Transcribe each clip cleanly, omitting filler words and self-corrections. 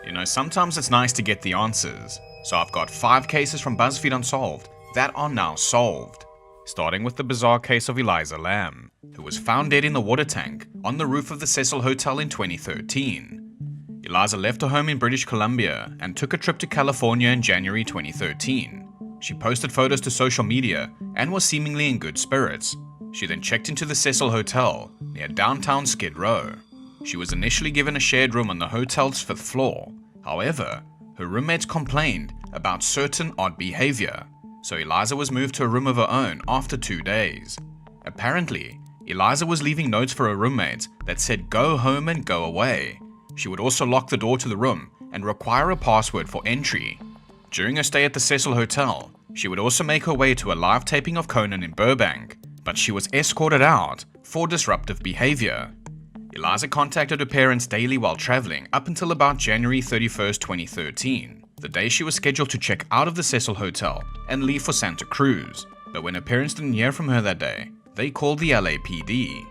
You know, sometimes it's nice to get the answers. So I've got 5 cases from BuzzFeed Unsolved that are now solved. Starting with the bizarre case of Eliza Lamb, who was found dead in the water tank on the roof of the Cecil Hotel in 2013. Eliza left her home in British Columbia and took a trip to California in January 2013. She posted photos to social media and was seemingly in good spirits. She then checked into the Cecil Hotel near downtown Skid Row. She was initially given a shared room on the hotel's 5th floor. However, her roommates complained about certain odd behavior, so Eliza was moved to a room of her own after 2 days. Apparently, Eliza was leaving notes for her roommates that said "go home and go away." She would also lock the door to the room and require a password for entry. During her stay at the Cecil Hotel, she would also make her way to a live taping of Conan in Burbank, but she was escorted out for disruptive behavior. Eliza contacted her parents daily while traveling up until about January 31st, 2013, the day she was scheduled to check out of the Cecil Hotel and leave for Santa Cruz. But when her parents didn't hear from her that day, they called the LAPD.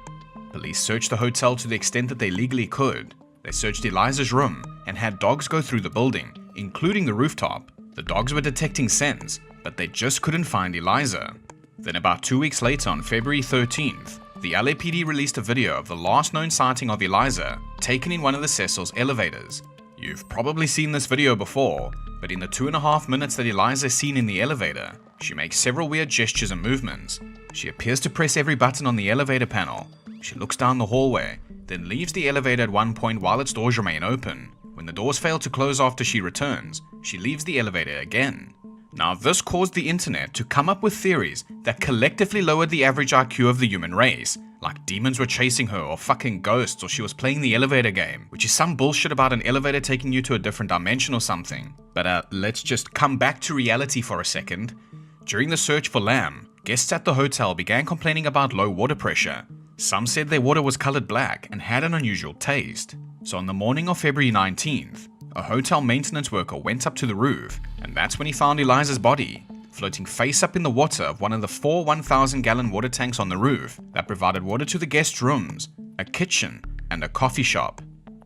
Police searched the hotel to the extent that they legally could. They searched Eliza's room and had dogs go through the building, including the rooftop. The dogs were detecting scents, but they just couldn't find Eliza. Then about 2 weeks later, on February 13th, the LAPD released a video of the last known sighting of Eliza, taken in one of the Cecil's elevators. You've probably seen this video before, but in the 2.5 minutes that Eliza is seen in the elevator, she makes several weird gestures and movements. She appears to press every button on the elevator panel. She looks down the hallway, then leaves the elevator at one point while its doors remain open. When the doors fail to close after she returns, she leaves the elevator again. Now, this caused the internet to come up with theories that collectively lowered the average IQ of the human race, like demons were chasing her, or fucking ghosts, or she was playing the elevator game, which is some bullshit about an elevator taking you to a different dimension or something. But let's just come back to reality for a second. During the search for Lamb, guests at the hotel began complaining about low water pressure. Some said their water was colored black and had an unusual taste. So on the morning of February 19th, a hotel maintenance worker went up to the roof, and that's when he found Eliza's body, floating face up in the water of one of the 4 1,000-gallon water tanks on the roof that provided water to the guest rooms, a kitchen, and a coffee shop.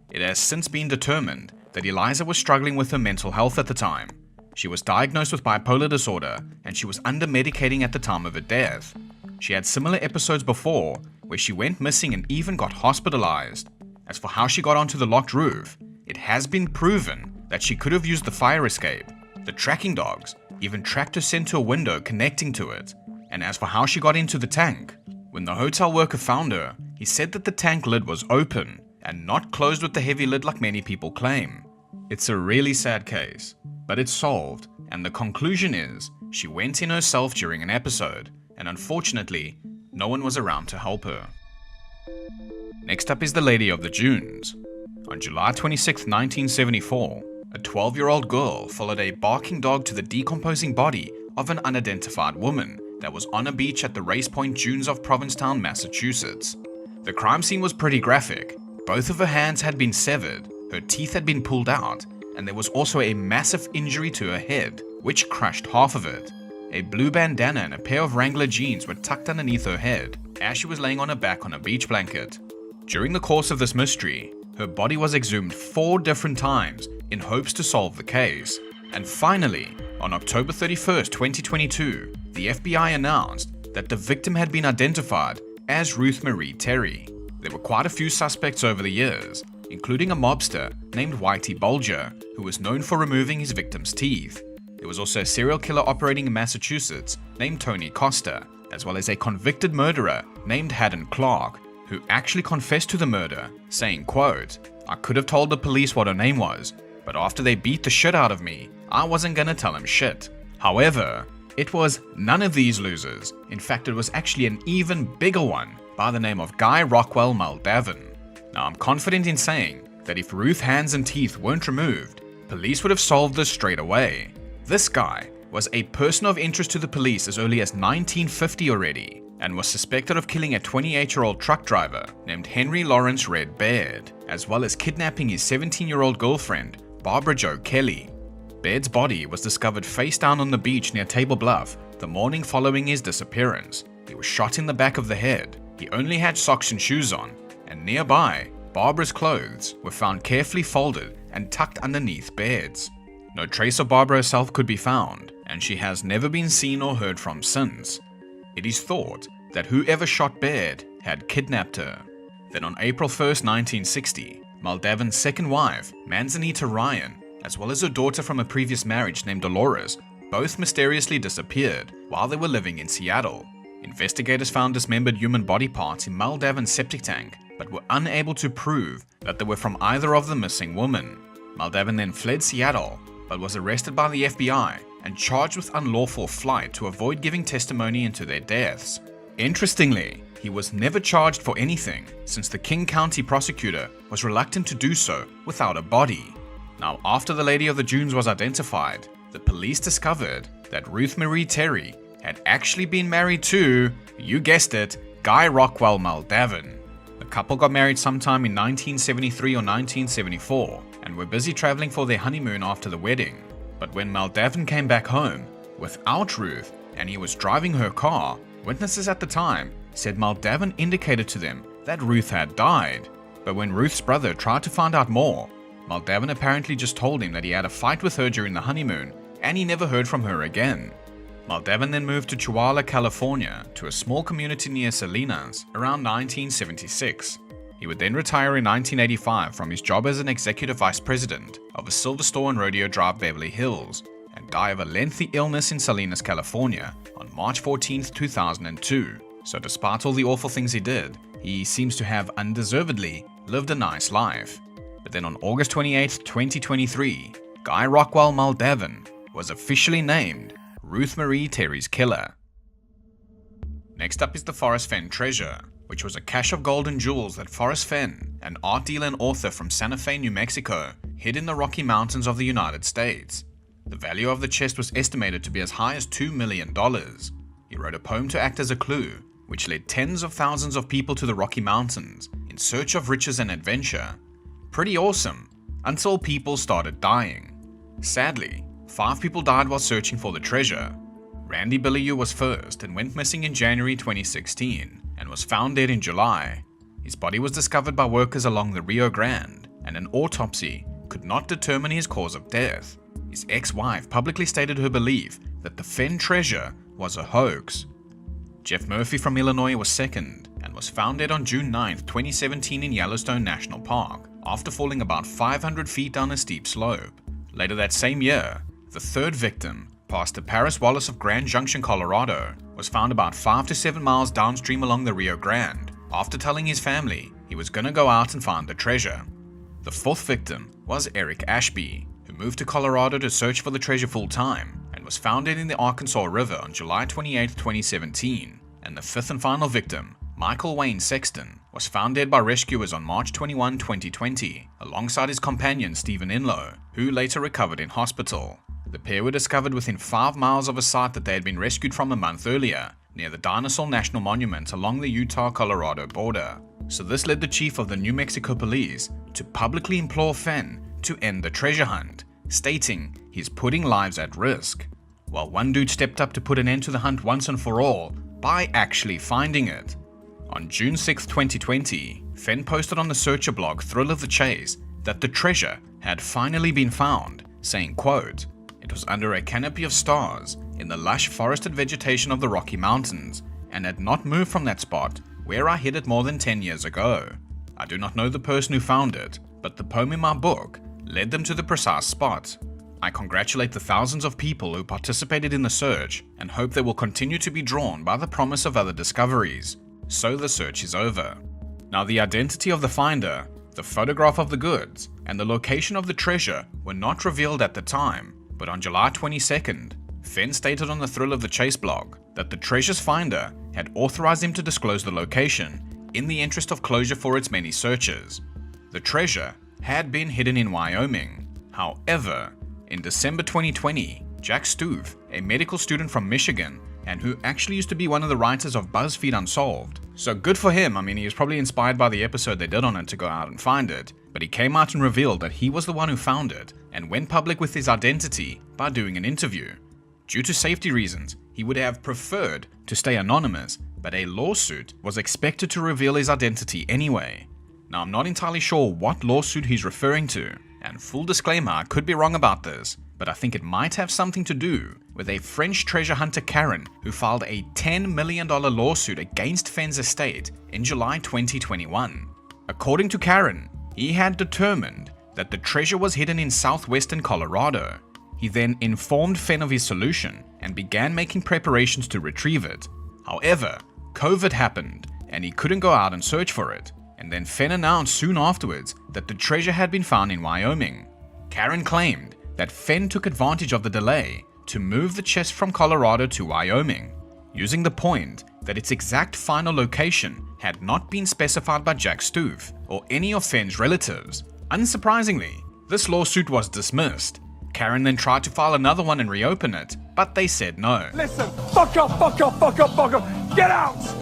It has since been determined that Eliza was struggling with her mental health at the time. She was diagnosed with bipolar disorder, and she was under-medicating at the time of her death. She had similar episodes before, where she went missing and even got hospitalized. As for how she got onto the locked roof, it has been proven that she could have used the fire escape. The tracking dogs even tracked her scent to a window connecting to it. And as for how she got into the tank, when the hotel worker found her, he said that the tank lid was open and not closed with the heavy lid like many people claim. It's a really sad case, but it's solved, and the conclusion is she went in herself during an episode, and unfortunately, no one was around to help her. Next up is the Lady of the Dunes. On July 26, 1974, a 12-year-old girl followed a barking dog to the decomposing body of an unidentified woman that was on a beach at the Race Point Dunes of Provincetown, Massachusetts. The crime scene was pretty graphic. Both of her hands had been severed, her teeth had been pulled out, and there was also a massive injury to her head, which crushed half of it. A blue bandana and a pair of Wrangler jeans were tucked underneath her head as she was laying on her back on a beach blanket. During the course of this mystery, her body was exhumed 4 different times in hopes to solve the case. And finally, on October 31st, 2022, the FBI announced that the victim had been identified as Ruth Marie Terry. There were quite a few suspects over the years, including a mobster named Whitey Bulger, who was known for removing his victims' teeth. There was also a serial killer operating in Massachusetts named Tony Costa, as well as a convicted murderer named Haddon Clark, who actually confessed to the murder, saying, quote, "I could have told the police what her name was, but after they beat the shit out of me, I wasn't gonna tell them shit." However, it was none of these losers. In fact, it was actually an even bigger one by the name of Guy Rockwell Muldavan. Now, I'm confident in saying that if Ruth's hands and teeth weren't removed, police would have solved this straight away. This guy was a person of interest to the police as early as 1950 already, and was suspected of killing a 28-year-old truck driver named Henry Lawrence Red Baird, as well as kidnapping his 17-year-old girlfriend, Barbara Jo Kelly. Baird's body was discovered face down on the beach near Table Bluff the morning following his disappearance. He was shot in the back of the head. He only had socks and shoes on, and nearby Barbara's clothes were found carefully folded and tucked underneath beds. No trace of Barbara herself could be found, and she has never been seen or heard from since. It is thought that whoever shot Baird had kidnapped her. Then on April 1st, 1960, Maldavin's second wife, Manzanita Ryan, as well as her daughter from a previous marriage named Dolores, both mysteriously disappeared while they were living in Seattle. Investigators found dismembered human body parts in Maldavin's septic tank, but were unable to prove that they were from either of the missing women. Maldavin then fled Seattle, but was arrested by the FBI and charged with unlawful flight to avoid giving testimony into their deaths. Interestingly, he was never charged for anything, since the King County prosecutor was reluctant to do so without a body. Now, after the Lady of the Dunes was identified, the police discovered that Ruth Marie Terry had actually been married to, you guessed it, Guy Rockwell Maldavin. The couple got married sometime in 1973 or 1974 and were busy traveling for their honeymoon after the wedding. But when Maldavin came back home without Ruth and he was driving her car, witnesses at the time said Maldavin indicated to them that Ruth had died. But when Ruth's brother tried to find out more, Maldavin apparently just told him that he had a fight with her during the honeymoon and he never heard from her again. Maldavin then moved to Chihuahua, California, to a small community near Salinas around 1976. He would then retire in 1985 from his job as an executive vice president of a silver store in Rodeo Drive, Beverly Hills, and die of a lengthy illness in Salinas, California on March 14, 2002. So despite all the awful things he did, he seems to have undeservedly lived a nice life. But then on August 28, 2023, Guy Rockwell Maldavin was officially named Ruth Marie Terry's killer. Next up is the Forrest Fenn treasure, which was a cache of gold and jewels that Forrest Fenn, an art dealer and author from Santa Fe, New Mexico, hid in the Rocky Mountains of the United States. The value of the chest was estimated to be as high as $2 million. He wrote a poem to act as a clue, which led tens of thousands of people to the Rocky Mountains in search of riches and adventure. Pretty awesome, until people started dying. Sadly, 5 people died while searching for the treasure. Randy Bilyeu was first and went missing in January 2016 and was found dead in July. His body was discovered by workers along the Rio Grande, and an autopsy could not determine his cause of death. His ex-wife publicly stated her belief that the Fenn treasure was a hoax. Jeff Murphy from Illinois was second and was found dead on June 9, 2017 in Yellowstone National Park after falling about 500 feet down a steep slope. Later that same year, the third victim, Pastor Paris Wallace of Grand Junction, Colorado, was found about 5 to 7 miles downstream along the Rio Grande after telling his family he was gonna go out and find the treasure. The fourth victim was Eric Ashby, who moved to Colorado to search for the treasure full-time and was found dead in the Arkansas River on July 28, 2017. And the fifth and final victim, Michael Wayne Sexton, was found dead by rescuers on March 21, 2020, alongside his companion Stephen Inlow, who later recovered in hospital. The pair were discovered within 5 miles of a site that they had been rescued from a month earlier, near the Dinosaur National Monument along the Utah-Colorado border. So this led the chief of the New Mexico Police to publicly implore Fenn to end the treasure hunt, stating he's putting lives at risk. While one dude stepped up to put an end to the hunt once and for all by actually finding it. On June 6, 2020, Fenn posted on the searcher blog Thrill of the Chase that the treasure had finally been found, saying, quote, "It was under a canopy of stars in the lush forested vegetation of the Rocky Mountains and had not moved from that spot where I hid it more than 10 years ago. I do not know the person who found it, but the poem in my book led them to the precise spot. I congratulate the thousands of people who participated in the search and hope they will continue to be drawn by the promise of other discoveries. So the search is over." Now, the identity of the finder, the photograph of the goods, and the location of the treasure were not revealed at the time, but on July 22nd, Fenn stated on the Thrill of the Chase blog that the treasure's finder had authorized him to disclose the location in the interest of closure for its many searchers. The treasure had been hidden in Wyoming. However, in December 2020, Jack Stoof, a medical student from Michigan, and who actually used to be one of the writers of BuzzFeed Unsolved. So good for him. I mean, he was probably inspired by the episode they did on it to go out and find it, but he came out and revealed that he was the one who found it and went public with his identity by doing an interview. Due to safety reasons, he would have preferred to stay anonymous, but a lawsuit was expected to reveal his identity anyway. Now, I'm not entirely sure what lawsuit he's referring to, and full disclaimer, I could be wrong about this, but I think it might have something to do with a French treasure hunter Karen who filed a $10 million lawsuit against Fenn's estate in July 2021. According to Karen, he had determined that the treasure was hidden in southwestern Colorado. He then informed Fenn of his solution and began making preparations to retrieve it. However, COVID happened and he couldn't go out and search for it, and then Fenn announced soon afterwards that the treasure had been found in Wyoming. Karen claimed that Fenn took advantage of the delay to move the chest from Colorado to Wyoming, using the point that its exact final location had not been specified by Jack Stoof or any of Fenn's relatives. Unsurprisingly, this lawsuit was dismissed. Karen then tried to file another one and reopen it, but they said no. Listen, fuck up, get out!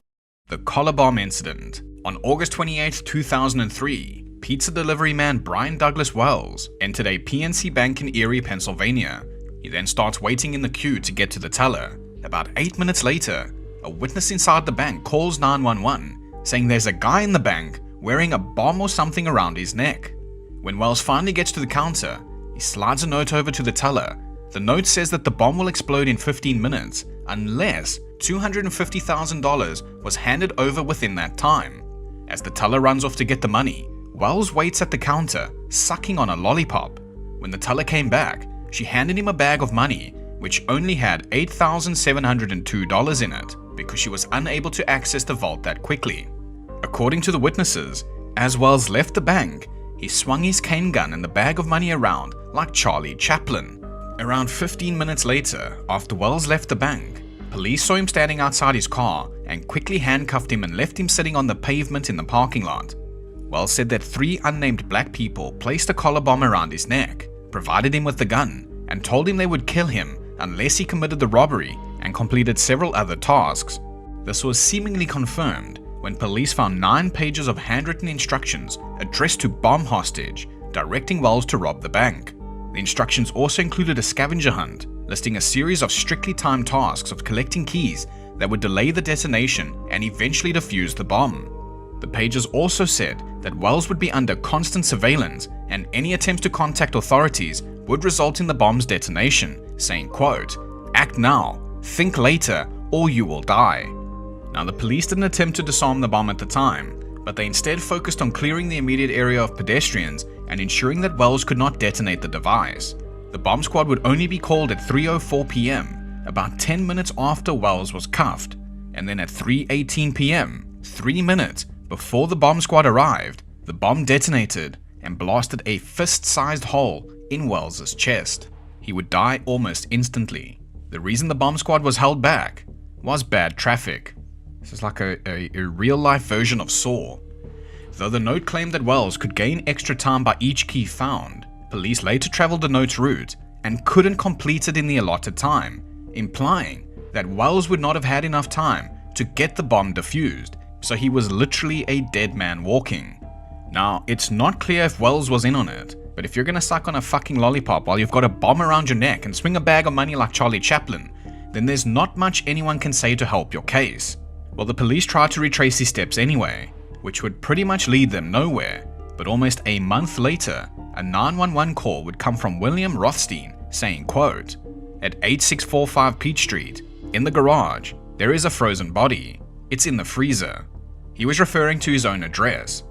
The collar bomb incident. On August 28, 2003, pizza delivery man Brian Douglas Wells entered a PNC bank in Erie, Pennsylvania. He then starts waiting in the queue to get to the teller. About 8 minutes later, a witness inside the bank calls 911, saying there's a guy in the bank wearing a bomb or something around his neck. When Wells finally gets to the counter, he slides a note over to the teller. The note says that the bomb will explode in 15 minutes unless $250,000 was handed over within that time. As the teller runs off to get the money, Wells waits at the counter, sucking on a lollipop. When the teller came back, she handed him a bag of money, which only had $8,702 in it because she was unable to access the vault that quickly. According to the witnesses, as Wells left the bank, he swung his cane gun and the bag of money around like Charlie Chaplin. Around 15 minutes later, after Wells left the bank, police saw him standing outside his car and quickly handcuffed him and left him sitting on the pavement in the parking lot. Wells said that 3 unnamed black people placed a collar bomb around his neck, provided him with the gun, and told him they would kill him unless he committed the robbery and completed several other tasks. This was seemingly confirmed when police found 9 pages of handwritten instructions addressed to bomb hostage, directing Wells to rob the bank. The instructions also included a scavenger hunt, listing a series of strictly timed tasks of collecting keys that would delay the detonation and eventually defuse the bomb. The pages also said that Wells would be under constant surveillance and any attempts to contact authorities would result in the bomb's detonation, saying, quote, "Act now, think later, or you will die." Now, the police didn't attempt to disarm the bomb at the time, but they instead focused on clearing the immediate area of pedestrians and ensuring that Wells could not detonate the device. The bomb squad would only be called at 3:04 p.m., about 10 minutes after Wells was cuffed, and then at 3:18 p.m., 3 minutes before the bomb squad arrived, the bomb detonated and blasted a fist-sized hole in Wells's chest. He would die almost instantly. The reason the bomb squad was held back was bad traffic. This is like a real-life version of Saw. Though the note claimed that Wells could gain extra time by each key found, police later traveled the note's route and couldn't complete it in the allotted time, implying that Wells would not have had enough time to get the bomb defused, so he was literally a dead man walking. Now, it's not clear if Wells was in on it, but if you're gonna suck on a fucking lollipop while you've got a bomb around your neck and swing a bag of money like Charlie Chaplin, then there's not much anyone can say to help your case. Well, the police tried to retrace his steps anyway, which would pretty much lead them nowhere, but almost a month later, a 911 call would come from William Rothstein saying, quote, "At 8645 Peach Street, in the garage, there is a frozen body. It's in the freezer." He was referring to his own address.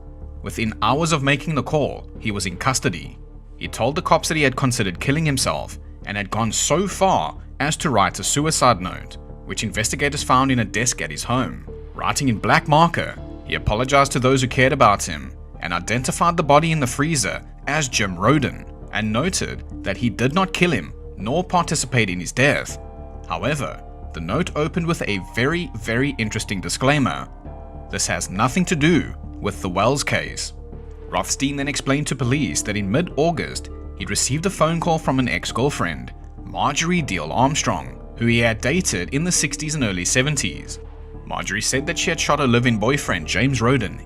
Within hours of making the call, he was in custody. He told the cops that he had considered killing himself and had gone so far as to write a suicide note, which investigators found in a desk at his home. Writing in black marker, he apologized to those who cared about him and identified the body in the freezer as Jim Roden, and noted that he did not kill him nor participate in his death. However, the note opened with a very, very interesting disclaimer. This has nothing to do with the Wells case. Rothstein then explained to police that in mid-August, he'd received a phone call from an ex-girlfriend, Marjorie Deal Armstrong, who he had dated in the 60s and early 70s. Marjorie said that she had shot her live-in boyfriend, James Roden,